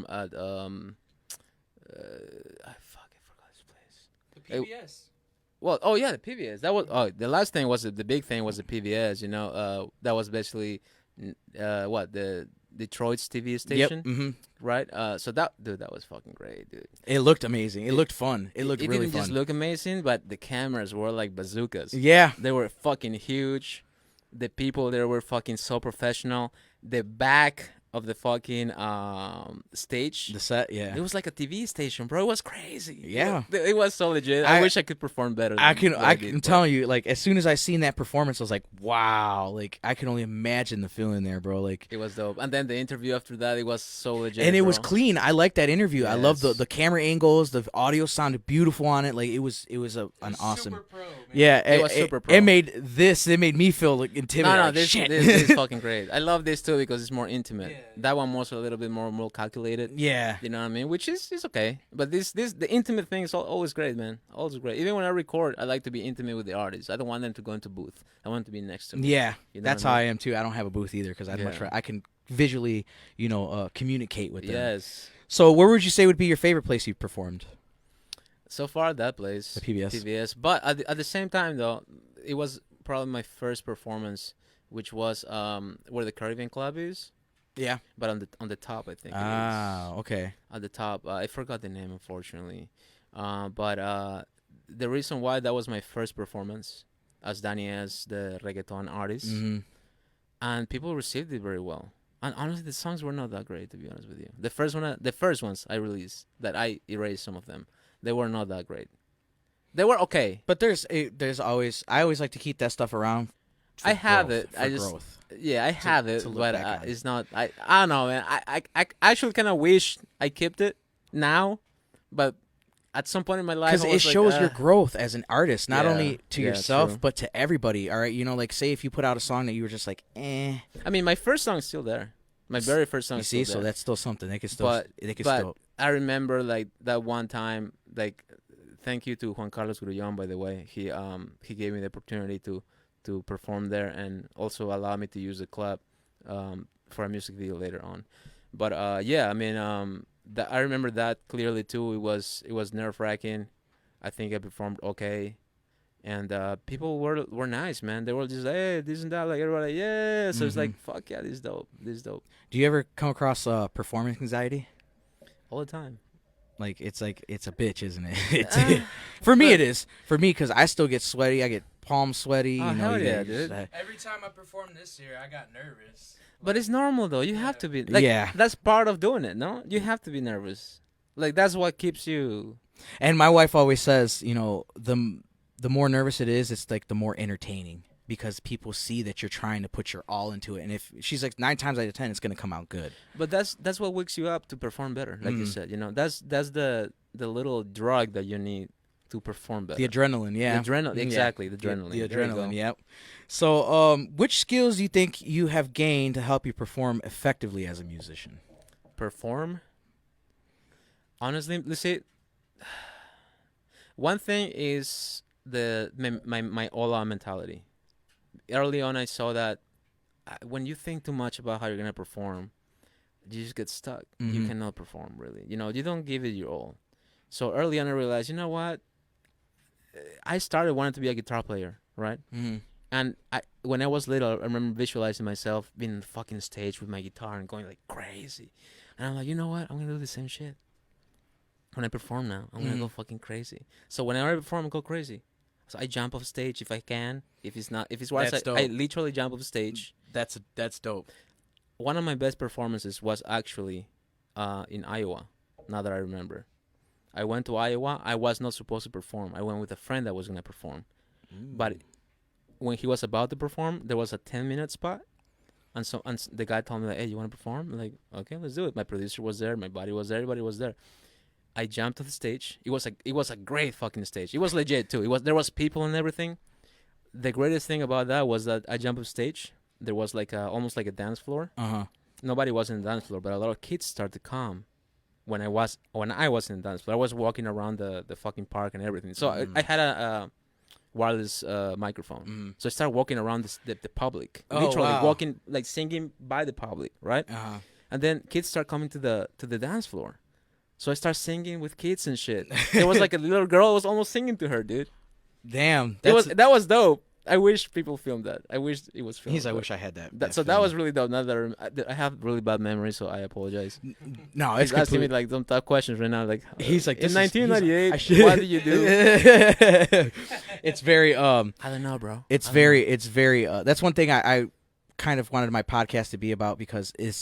at I forgot this place. The PBS. Well, oh yeah, the PBS. That was the last thing was the big thing was the PBS. That was basically what the Detroit's TV Yep. station, Mm-hmm. right? So that was fucking great, dude. It looked amazing. It looked fun. It looked It really didn't fun. just look amazing, but the cameras were like bazookas. Yeah. They were fucking huge. The people there were fucking so professional. The back of the fucking stage, The set. Yeah. it was like a TV station, bro. It was crazy. Yeah. It was so legit. I wish I could perform better. I than what did, can but- tell you, like, as soon as I seen that performance, I was like, wow, like, I can only imagine the feeling there, bro. Like, It was dope. And then the interview after that, it was so legit. and it was bro. clean. I liked that interview. I loved Yes. the camera angles. The audio sounded beautiful on it. Like, it was an awesome. Super pro, man. Yeah, It was super pro. It made me feel like intimidated. No, like, this shit. is fucking great. I love this too because it's more intimate. Yeah. That one was a little bit more calculated. yeah. You know what I mean? Which is okay. But the intimate thing is always great, man. Always great. Even when I record, I like to be intimate with the artist. I don't want them to go into booth. I want them to be next to me. Yeah, You know that's what how I I am too. I don't have a booth either because I'd much Yeah. rather I can visually, communicate with them. Yes. So, where would you say would be your favorite place you've performed? So far, that place. The PBS. PBS. But at the same time, though, it was probably my first performance, which was where the Caribbean Club is. Yeah. But on the top, I think. Ah, It is. okay. At the top, I forgot the name, unfortunately. But the reason why that was my first performance as Dani S, the reggaeton artist, Mm-hmm. and people received it very well. And honestly, the songs were not that great, to be honest with you. The first ones I released, that I erased some of them, they were not that great. They were okay. But there's always I always like to keep that stuff around. For I have growth, it. For I just growth. yeah, I have it, to look but back on. it's not. I don't know, man. I actually kind of wish I kept it now, but at some point in my life, Because I it was like, shows your growth as an artist, not Yeah, only to yeah, yourself true. but to everybody. All right, like say if you put out a song that you were just like, eh, I mean, my first song is still there. My very first song you is see, still so there. that's still something they could still But- they could but still. I remember like that one time, like thank you to Juan Carlos Grullón, by the way. He gave me the opportunity to perform there and also allow me to use the club for a music video later on. But yeah, I mean, I remember that clearly too. It was nerve-wracking. I think I performed okay. And people were nice, man. They were just like, hey, this and that, like everybody, yeah. So it's like, fuck yeah, this is dope. This is dope. Do you ever come across performance anxiety? All the time. Like it's a bitch, isn't it? For me, it is. For me, because I still get sweaty. I get palm sweaty. Oh, you know, hell you yeah, just, dude. Every time I performed this year, I got nervous. But it's normal though. You have to be like Yeah. that's part of doing it, no? You have to be nervous. Like that's what keeps you And my wife always says, the more nervous it is, it's like the more entertaining because people see that you're trying to put your all into it. And if she's like 9 times out of 10, it's gonna come out good. But that's what wakes you up to perform better, like you said. That's the little drug that you need to perform better. The adrenaline, yeah. The adrenaline, Yeah. exactly, the adrenaline. The There you adrenaline, go. yep. So, which skills do you think you have gained to help you perform effectively as a musician? Perform. Honestly, let's say one thing is my hola mentality. Early on, I saw that when you think too much about how you're gonna perform, you just get stuck. You Mhm. cannot perform really. You don't give it your all. So early on, I realized, you know what? I started wanting to be a guitar player, right? Mm-hmm. And when I was little, I remember visualizing myself being on the fucking stage with my guitar and going like crazy. And I'm like, you know what? I'm gonna do the same shit. When I perform now, I'm gonna go fucking crazy. So whenever I perform, I go crazy. So I jump off stage if I can. If it's worse, That's I dope. literally jump off stage. That's dope. One of my best performances was actually in Iowa. Now that I remember, I went to Iowa. I was not supposed to perform. I went with a friend that was gonna perform. But when he was about to perform, there was a 10-minute spot, and the guy told me like, "Hey, you want to perform?" I'm like, "Okay, let's do it." My producer was there, my buddy was there, everybody was there. I jumped to the stage. It was a great fucking stage. It was legit too. There was people and everything. The greatest thing about that was that I jumped off stage. There was like almost like a dance floor. Nobody was in the dance floor, but a lot of kids started to come when I was in the dance floor. I was walking around the fucking park and everything. So I had a wireless microphone. So I started walking around the public, Oh, literally wow. walking, like singing by the public, right? And then kids start coming to the dance floor. So I start singing with kids and shit. There was like a little girl was almost singing to her, dude. Damn. That was dope. I wish people filmed that. I wish it was filmed. I wish I had that. So that was really dope. Now that I have really bad memory, so I apologize. No, He's it's asking me completely. like some tough questions right now. Like He's like, in this is- he's like, 1998, what did you do? It's very I don't know, bro. It's very. That's one thing I kind of wanted my podcast to be about because